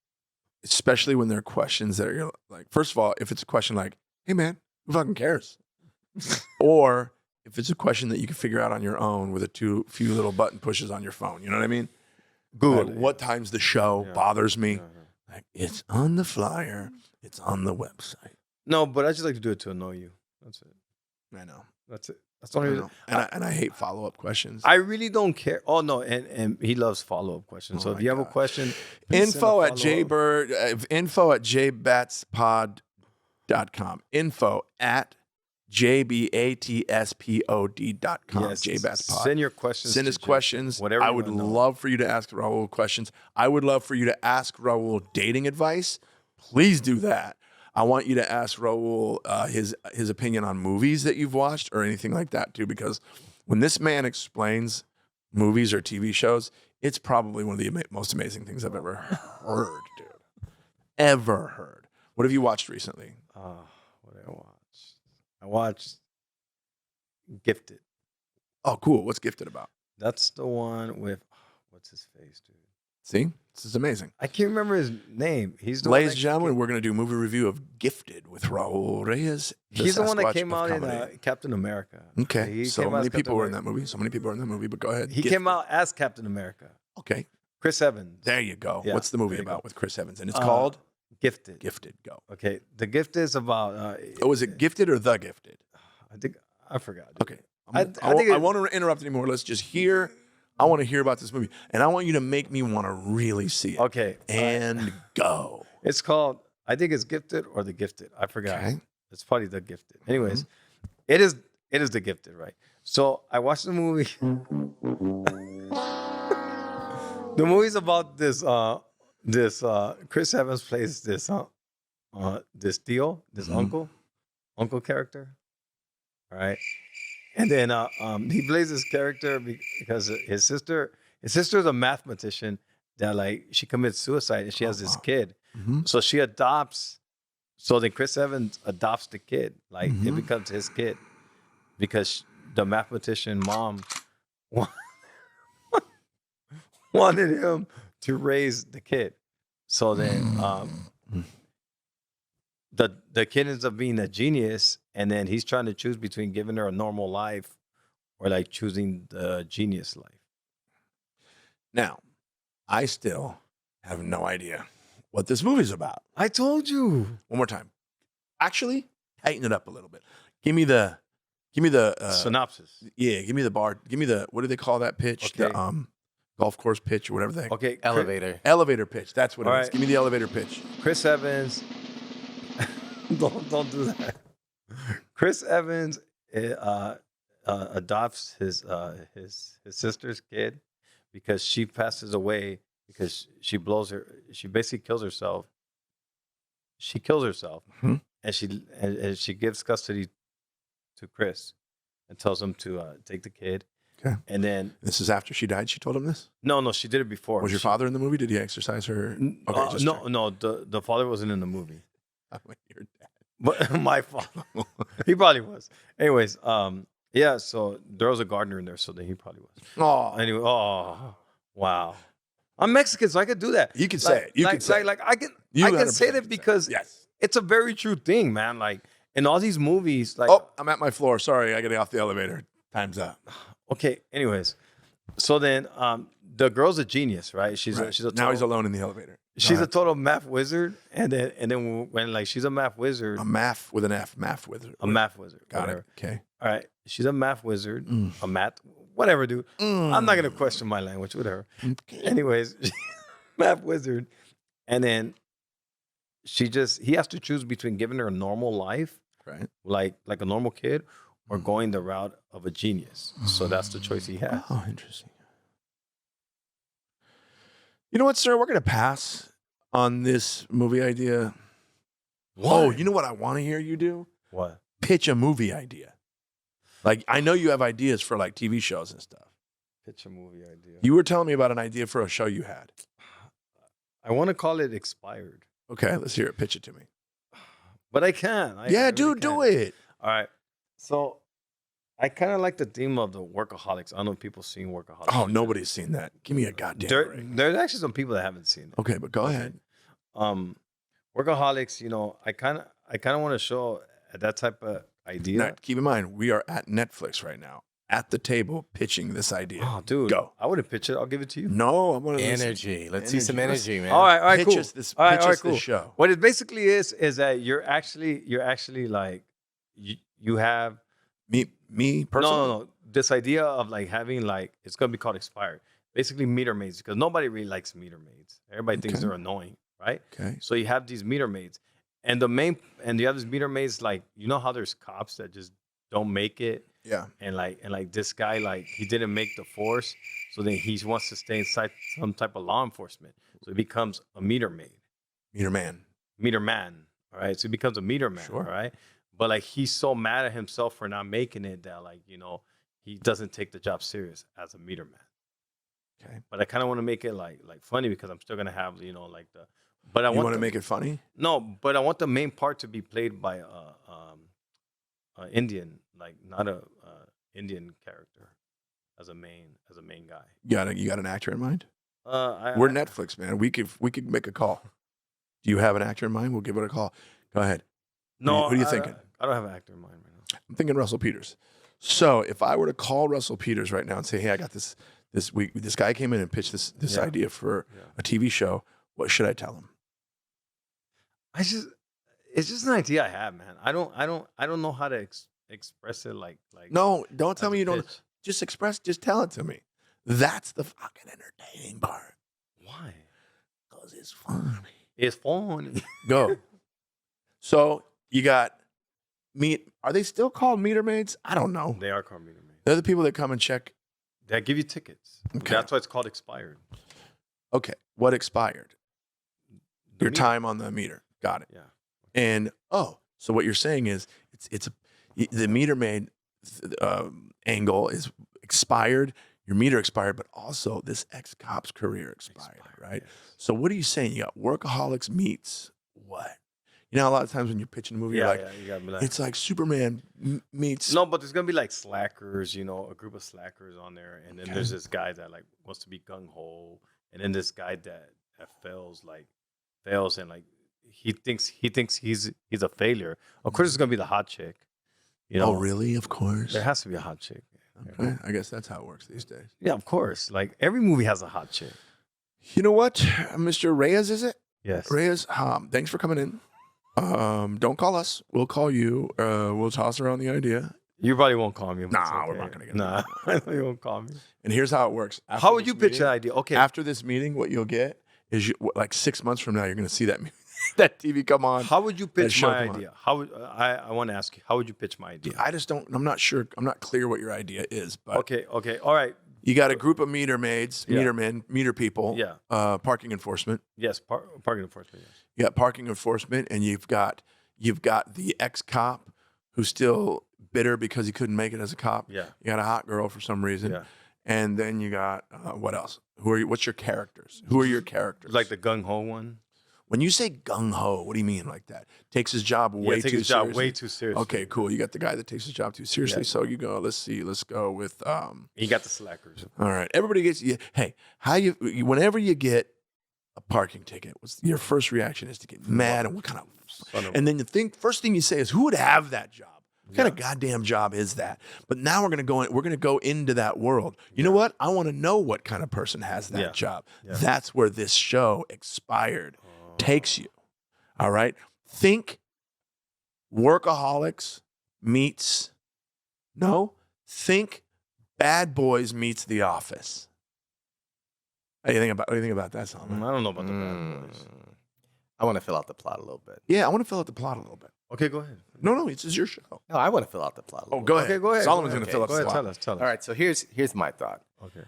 especially when they're questions that are like, first of all, if it's a question like, hey, man, who fucking cares? Or if it's a question that you can figure out on your own with few little button pushes on your phone. You know what I mean? Google like, what time's the show bothers me. Yeah. Like, it's on the flyer. It's on the website. No, but I just like to do it to annoy you. That's it. I know. That's it. That's the only reason. And I hate follow-up questions. I really don't care. Oh, no. And he loves follow-up questions. So if you have a question, info at jbatspod.com. Info at jbatspod.com. Yes. jbatspod. Send your questions. Send us questions. Whatever. I would love for you to ask Raul questions. I would love for you to ask Raul dating advice. Please do that. I want you to ask Raul his opinion on movies that you've watched or anything like that too, because when this man explains movies or TV shows, it's probably one of the most amazing things I've ever heard, dude. Ever heard. What have you watched recently? What did I watch? I watched Gifted. Oh, cool. What's Gifted about? That's the one with, what's his face, dude? See? This is amazing. I can't remember his name. He's the Ladies and gentlemen, we're going to do a movie review of Gifted with Raul Reyes. He's the one that came out in Captain America. Okay. So many people were in that movie. But go ahead. He came out as Captain America. Okay. Chris Evans. There you go. Yeah, what's the movie about with Chris Evans? And it's called? Gifted. Gifted. Go. Okay. The Gifted is about... was it Gifted or The Gifted? I forgot. Okay. I won't interrupt anymore. Let's just hear... I want to hear about this movie, and I want you to make me want to really see it. Okay. And go. It's called, I think it's Gifted or The Gifted. I forgot. Okay. It's probably The Gifted. Anyways, it is The Gifted, right? So I watched the movie. The movie's about this Chris Evans plays this Theo, this uncle character. All right. And then he plays this character because his sister's a mathematician that like she commits suicide and she has this kid. Mm-hmm. So she adopts. So then Chris Evans adopts the kid. Like it becomes his kid because the mathematician mom wanted him to raise the kid. So then the kid ends up being a genius, and then he's trying to choose between giving her a normal life or like choosing the genius life. Now, I still have no idea what this movie's about. I told you. One more time. Actually, tighten it up a little bit. Give me the synopsis. Yeah, give me the bar. Give me what do they call that pitch? Okay. The golf course pitch or whatever they. Okay, elevator pitch. That's what it is. Give me the elevator pitch. Chris Evans. Don't do that. Chris Evans adopts his sister's kid because she passes away because she basically kills herself. She kills herself, and she gives custody to Chris and tells him to take the kid. Okay. And then this is after she died. She told him this. No, she did it before. Was your father in the movie? Did he exercise her? Okay, no. The father wasn't in the movie. Your dad. But my father, he probably was. Anyways, yeah. So there was a gardener in there, so then he probably was. Oh, anyway. Oh, wow. I'm Mexican, so I could do that. You can say it. You can say like I can say that because it's a very true thing, man. Like in all these movies, like I'm at my floor. Sorry, I got to get off the elevator. Time's up. Okay. Anyways, so then the girl's a genius, right? She's right. she's a Now he's alone in the elevator. She's a total math wizard, and then when like she's a math wizard, a math with an F, math wizard. A math wizard. Got whatever. it. Okay. All right. She's a math wizard, a math, whatever, dude. I'm not gonna question my language, whatever. Okay. Anyways, math wizard, and then he has to choose between giving her a normal life, right, like a normal kid, or going the route of a genius. So that's the choice he has. Oh, interesting. You know what, sir? We're gonna pass on this movie idea. Why? Oh, you know what I want to hear you do? What? Pitch a movie idea. Like, I know you have ideas for like TV shows and stuff. Pitch a movie idea. You were telling me about an idea for a show you had. I want to call it Expired. Okay, let's hear it. Pitch it to me. But I can. Dude, do it. All right. So I kind of like the theme of the Workaholics. I don't know if people seen Workaholics. Oh, nobody's seen that. Give me a goddamn break. There's actually some people that haven't seen it. Okay, but go ahead. Workaholics, you know, I kind of want to show that type of idea. Now, keep in mind, we are at Netflix right now, at the table, pitching this idea. Oh, dude. Go. I wouldn't pitch it. I'll give it to you. No, I'm going to energy. Let's see some energy, man. All right, pitch cool. us this, all right, pitch us cool. this show. What it basically is that you're actually like you have me personally. No. This idea of like having like it's gonna be called Expired. Basically, meter maids, because nobody really likes meter maids. Everybody thinks they're annoying, right? Okay. So you have these meter maids, and you have these meter maids, like, you know how there's cops that just don't make it. Yeah. And like this guy, like, he didn't make the force, so then he wants to stay inside some type of law enforcement. So he becomes a meter maid. Meter man. All right. So he becomes a meter man. Sure. All right. But like, he's so mad at himself for not making it that, like, you know, he doesn't take the job serious as a meter man. Okay. But I kind of want to make it like funny, because I'm still gonna have, you know, like the. But I want to make it funny. No, but I want the main part to be played by Indian, like not a Indian character as a main guy. You got an actor in mind? We're Netflix, man. We could make a call. Do you have an actor in mind? We'll give it a call. Go ahead. No, who are you thinking? I don't have an actor in mind right now. I'm thinking Russell Peters. So if I were to call Russell Peters right now and say, "Hey, I got this week. This guy came in and pitched this idea for a TV show. What should I tell him?" It's just an idea I have, man. I don't know how to express it like. No, don't tell me you don't. Just tell it to me. That's the fucking entertaining part. Why? Because it's funny. It's funny. Go. So you got are they still called meter maids? I don't know. They are called meter maids. They're the people that come and check. They give you tickets. Okay. That's why it's called Expired. Okay. What expired? Your time on the meter. Got it. Yeah. And so what you're saying is the meter maid angle is expired. Your meter expired, but also this ex-cop's career expired, right? Yes. So what are you saying? You got Workaholics meets what? You know, a lot of times when you're pitching a movie, you're like, you gotta be like, it's like Superman meets. No, but there's gonna be like slackers, you know, a group of slackers on there, and then there's this guy that like wants to be gung ho, and then this guy that fails, and like he thinks he's a failure. Of course, it's gonna be the hot chick. You know? Oh, really? Of course. There has to be a hot chick. Okay. I guess that's how it works these days. Yeah, of course. Like every movie has a hot chick. You know what, Mr. Reyes, is it? Yes. Reyes, thanks for coming in. Don't call us. We'll call you. We'll toss around the idea. You probably won't call me. Nah, we're not gonna get. Nah, you won't call me. And here's how it works. How would you pitch that idea? Okay. After this meeting, what you'll get is like 6 months from now, you're gonna see that TV come on. How would you pitch my idea? How would I want to ask you? How would you pitch my idea? I just don't. I'm not sure. I'm not clear what your idea is. But Okay. All right. You got a group of meter maids, meter men, meter people. Yeah. Parking enforcement. Yes. Parking enforcement. Yes. You got parking enforcement, and you've got the ex-cop who's still bitter because he couldn't make it as a cop. Yeah. You got a hot girl for some reason. Yeah. And then you got what else? What's your characters? Who are your characters? Like the gung ho one. When you say gung ho, what do you mean like that? Takes his job way too seriously. Way too seriously. Okay, cool. You got the guy that takes his job too seriously. Yeah. So you go. Let's go with. You got the slackers. All right. Everybody gets. Hey, whenever you get a parking ticket, your first reaction is to get mad and what kind of. And then first thing you say is, who would have that job? What kind of goddamn job is that? But now we're gonna go into that world. You know what? I want to know what kind of person has that job. Yeah. That's where this show Expired takes you. All right? Think Workaholics meets think Bad Boys meets The Office. What do you think about that, Solomon? I don't know about the Bad Boys. I want to fill out the plot a little bit. Yeah, I want to fill out the plot a little bit. Okay, go ahead. No, it's your show. No, I want to fill out the plot a little bit. Go ahead. Okay, go ahead. Solomon's going to fill out the plot. Tell us. All right, so here's my thought. Okay.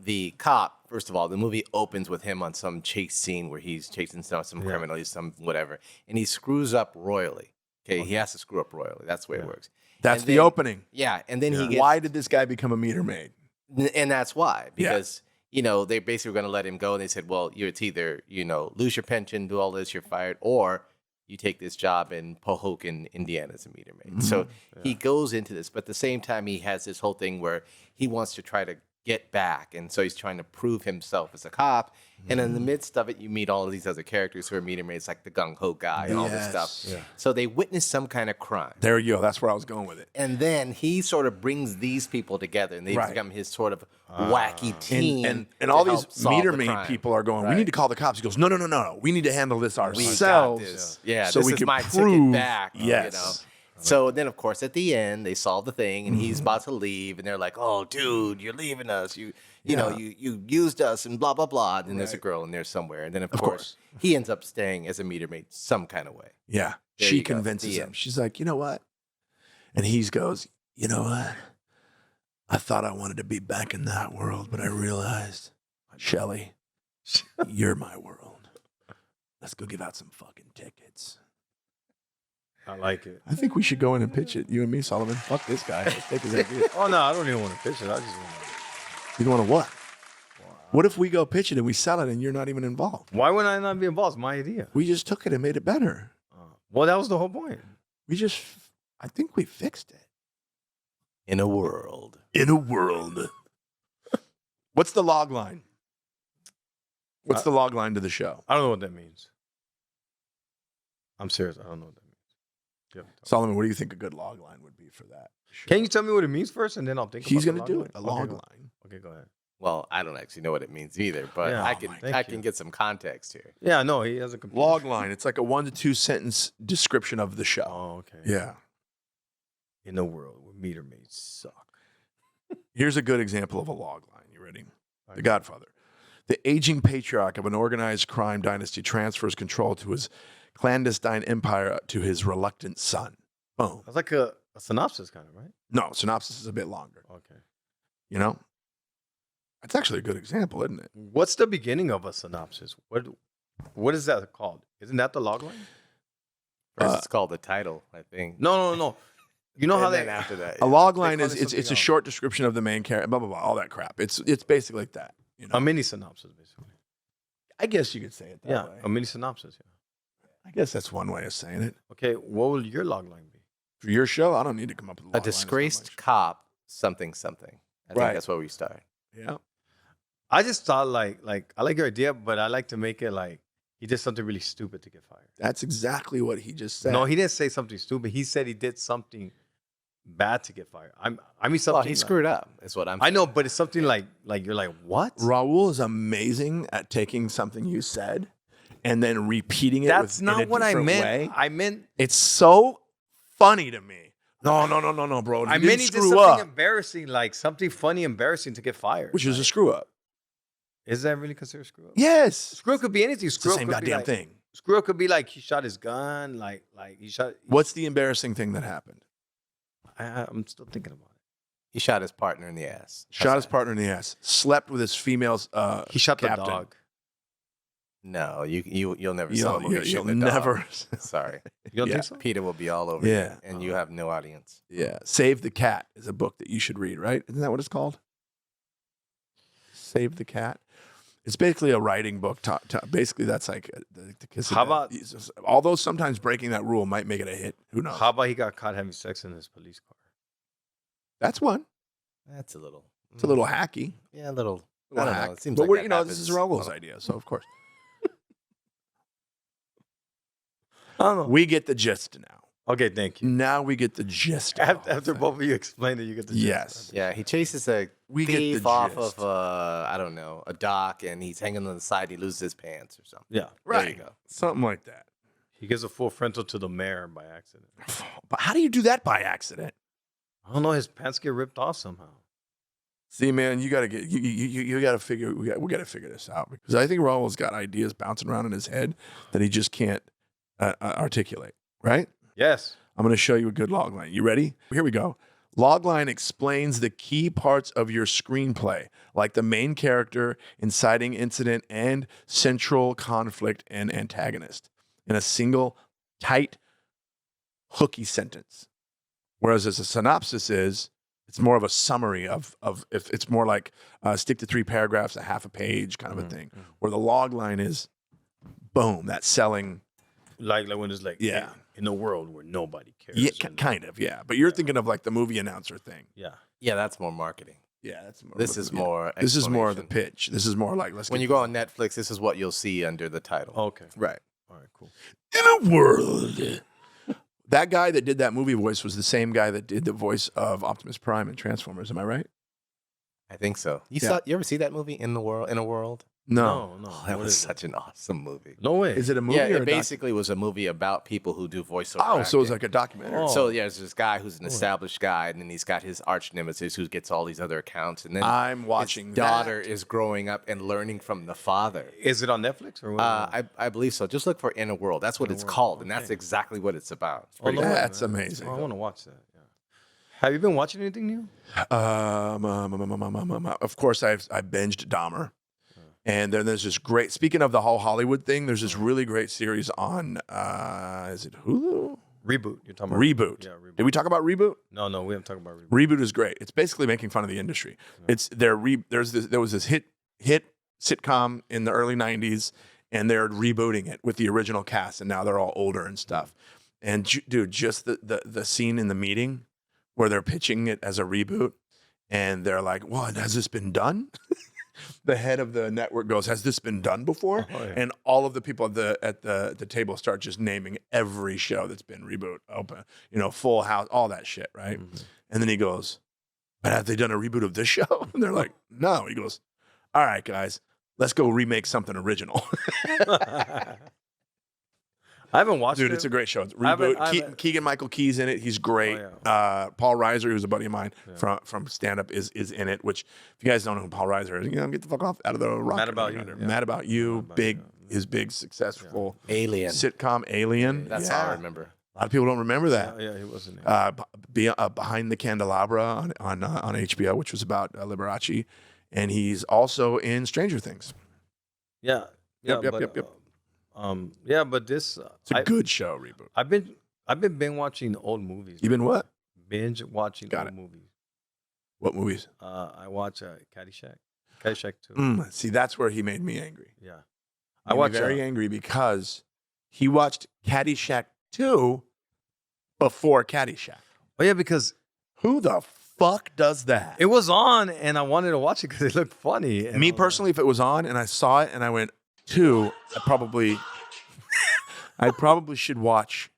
The cop, first of all, the movie opens with him on some chase scene where he's chasing some criminal, some whatever, and he screws up royally. Okay, he has to screw up royally. That's the way it works. That's the opening. Yeah, and then he gets... Why did this guy become a meter maid? And that's why, because... they basically were going to let him go. And they said, well, it's either, lose your pension, do all this, you're fired, or you take this job in Pohoken, Indiana as a meter maid. Mm-hmm. So he goes into this. But at the same time, he has this whole thing where he wants to try to get back. And so he's trying to prove himself as a cop. Mm-hmm. And in the midst of it, you meet all of these other characters who are meter maids, like the gung-ho guy and all this stuff. Yeah. So they witness some kind of crime. There you go. That's where I was going with it. And then he sort of brings these people together, and they become his sort of wacky team. And all these meter maid people are going, we need to call the cops. He goes, no. We need to handle this ourselves. We got this. Yeah, so this we is can my prove, ticket back. Yes. So then, of course, at the end, they solve the thing, and he's about to leave, and they're like, "Oh, dude, you're leaving us. You used us, and blah blah blah." And then there's a girl in there somewhere, and then of course he ends up staying as a meter maid some kind of way. Yeah, she convinces him. She's like, "You know what?" And he goes, "You know what? I thought I wanted to be back in that world, but I realized, Shelly, you're my world. Let's go give out some fucking tickets." I like it. I think we should go in and pitch it. You and me, Solomon. Fuck this guy. Let's take his idea. Oh, no, I don't even want to pitch it. I just want to... You want to what? Wow. What if we go pitch it and we sell it and you're not even involved? Why would I not be involved? It's my idea. We just took it and made it better. Well, that was the whole point. I think we fixed it. In a world. What's the log line? What's the log line to the show? I don't know what that means. I'm serious. I don't know what that means. Solomon, what do you think a good log line would be for that? Sure. Can you tell me what it means first, and then I'll think. He's going to do it. A log line. Okay, go ahead. Well, I don't actually know what it means either, but I can get some context here. Yeah, no, he has a log line. It's like a 1 to 2 sentence description of the show. Oh, okay. Yeah. In a world where meter maids suck. Here's a good example of a log line. You ready? The Godfather. The aging patriarch of an organized crime dynasty transfers control to his clandestine empire to his reluctant son. Boom. That's like a synopsis kind of, right? No, synopsis is a bit longer. Okay. It's actually a good example, isn't it? What's the beginning of a synopsis? What is that called? Isn't that the logline? First, it's called the title, I think. No. You know how they after that. A logline it's a short description of the main character, blah blah blah, all that crap. It's basically like that. A mini synopsis, basically. I guess you could say it that way. A mini synopsis. Yeah. I guess that's one way of saying it. Okay, what will your logline be? For your show, I don't need to come up with a disgraced cop, something. I think that's where we start. Yeah. I just thought like I like your idea, but I like to make it like he did something really stupid to get fired. That's exactly what he just said. No, he didn't say something stupid. He said he did something bad to get fired. I mean something. Well, he screwed up. Is what I'm saying. I know, but it's something like you're like, what? Raul is amazing at taking something you said and then repeating it. That's in not a what I different meant. way. I meant it's so funny to me. No, bro. I meant he did something embarrassing, like something funny, embarrassing to get fired. Which is a screw up. Is that really considered a screw up? Yes. Screw up could be anything. It's the same goddamn thing. Screw up could be like he shot his gun, like he shot. What's the embarrassing thing that happened? I'm still thinking about it. He shot his partner in the ass. Slept with his female's he shot captain. the dog. No, you'll never sell a movie. You'll never. Sorry. You don't think so? Peter will be all over you, and you have no audience. Yeah. Save the Cat is a book that you should read, right? Isn't that what it's called? Save the Cat. It's basically a writing book. Basically, that's like the kiss. How about? Although sometimes breaking that rule might make it a hit. Who knows? How about he got caught having sex in his police car? That's one. That's a little. It's a little hacky. Yeah, a little. I don't know. It seems like this is Raul's idea, so of course. I don't know. We get the gist now. Okay, thank you. Now we get the gist. After both of you explained it, you get the gist. Yes. Yeah, he chases a thief off of I don't know, a dock, and he's hanging on the side. He loses his pants or something. Yeah. Right. There you go. Something like that. He gives a full frontal to the mayor by accident. But how do you do that by accident? I don't know. His pants get ripped off somehow. See, man, you gotta get you gotta figure we gotta figure this out because I think Raul's got ideas bouncing around in his head that he just can't articulate. Right? Yes. I'm going to show you a good logline. You ready? Here we go. Logline explains the key parts of your screenplay, like the main character, inciting incident, and central conflict and antagonist in a single, tight, hooky sentence. Whereas as a synopsis it's more of a summary of if it's more like stick to 3 paragraphs, a half a page kind of a thing. Where the logline is, boom, that's selling. Like when it's like, yeah. In a world where nobody cares. Yeah, kind of, yeah. But you're thinking of like the movie announcer thing. Yeah. Yeah, that's more marketing. Yeah, that's more. This is more. This is more of the explanation. pitch. This is more like When you go on Netflix, this is what you'll see under the title. Okay. right All right, cool. in a world. That guy that did that movie voice was the same guy that did the voice of Optimus Prime in Transformers. Am I right? I think so. Yeah. You ever see that movie In a World? No. No. Oh, that What was is it? such an awesome movie. No way. Is it a movie Yeah, or it a basically was a movie about people who do voiceover. Oh, so it was acting. like a documentary. Oh. So yeah, there's this guy who's an established guy, and then he's got his arch nemesis who gets all these other accounts, and then I'm watching his daughter is growing up and learning from the father. Is it on Netflix or what? I believe so. Just look for In a World. That's what it's called, and that's exactly what it's about. It's pretty no cool. way, That's man. amazing. I want to watch that. Yeah. Have you been watching anything new? Of course, I binged Dahmer. And then there's this great, speaking of the whole Hollywood thing, there's this really great series on, is it Hulu? Reboot. You're talking about Reboot. Yeah, Reboot. Did we talk about Reboot? No, we haven't talked about Reboot. Reboot is great. It's basically making fun of the industry. It's there was this hit sitcom in the early 90s, and they're rebooting it with the original cast, and now they're all older and stuff. And dude, just the scene in the meeting where they're pitching it as a reboot, and they're like, "What, has this been done?" The head of the network goes, "Has this been done before?" Oh, yeah. And all of the people at the table start just naming every show that's been reboot, open, Full House, all that shit, right? Mm-hmm. And then he goes, "But have they done a reboot of this show?" And they're like, "No." He goes, "All right, guys, let's go remake something original." I haven't watched it. Dude, it's a great show. It's I haven't- reboot. Keegan-Michael Key's in it. He's great. Oh, Paul Reiser, who's a buddy of mine from stand-up, is in it, which if you guys don't know who Paul Reiser is, get the fuck off out of the rock. Mad About You, yeah. Mad About You, About big, You, his big successful Alien. sitcom, Alien. That's Yeah. how I remember. A lot of people don't remember that. Yeah, he wasn't. Behind the Candelabra on HBO, which was about Liberace, and he's also in Stranger Things. Yeah. Yep. But this It's a good show. Reboot. I've been binge watching old movies. You been what? Binge watching Got old it. movies. What movies? I watch Caddyshack 2. See, that's where he made me angry. Yeah. I was very angry because he watched Caddyshack 2 before Caddyshack. Oh yeah, because Who the fuck does that? it was on and I wanted to watch it because it looked funny. And Me I was personally, if it was on and I saw it and I went 2, I probably should watch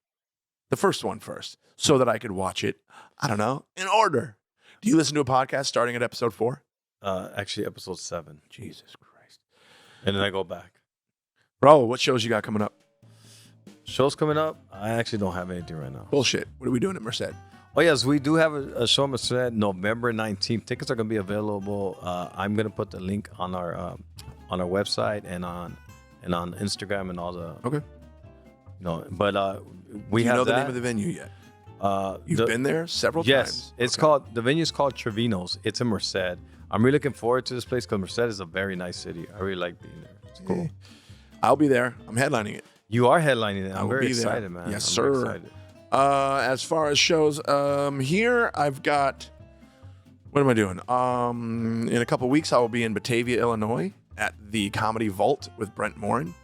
the first one first so that I could watch it, I don't know, in order. Do you listen to a podcast starting at episode 4? actually episode 7. Jesus Christ. And then I go back. Raul, what shows you got coming up? Shows coming up? I actually don't have anything right now. Bullshit. What are we doing at Merced? Oh yes, we do have a show at November 19th. Tickets are going to be available. I'm going to put the link on our website and on Instagram and all the Okay. But we Do you have know the that. name of the venue yet? You've the- been there several Yes, times. it's Okay. called the venue is called Trevino's. It's in Merced. I'm really looking forward to this place because Merced is a very nice city. I really like being there. It's cool. I'll be there. I'm headlining it. You are headlining it. I I'm will very be there. excited, man. Yes, I'm very sir. excited. As far as shows, here I've got. What am I doing? In a couple weeks, I will be in Batavia, Illinois, at the Comedy Vault with Brent Morin.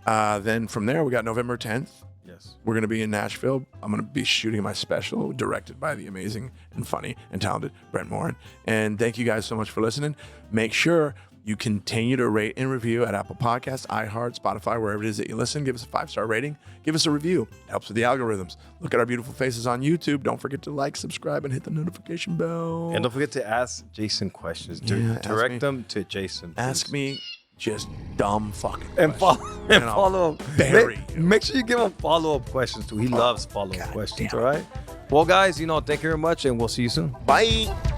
Then from there, we got November 10th. Yes. We're going to be in Nashville. I'm going to be shooting my special, directed by the amazing and funny and talented Brent Morin. And thank you guys so much for listening. Make sure you continue to rate and review at Apple Podcasts, iHeart, Spotify, wherever it is that you listen. Give us a 5-star rating. Give us a review. It helps with the algorithms. Look at our beautiful faces on YouTube. Don't forget to like, subscribe, and hit the notification bell. And don't forget to ask Jason questions. Direct them to Jason. Please. Ask me just dumb fucking and questions. Follow up. Make sure you give him follow-up questions too. He loves follow-up questions, all right? Well, guys, thank you very much, and we'll see you soon. Bye.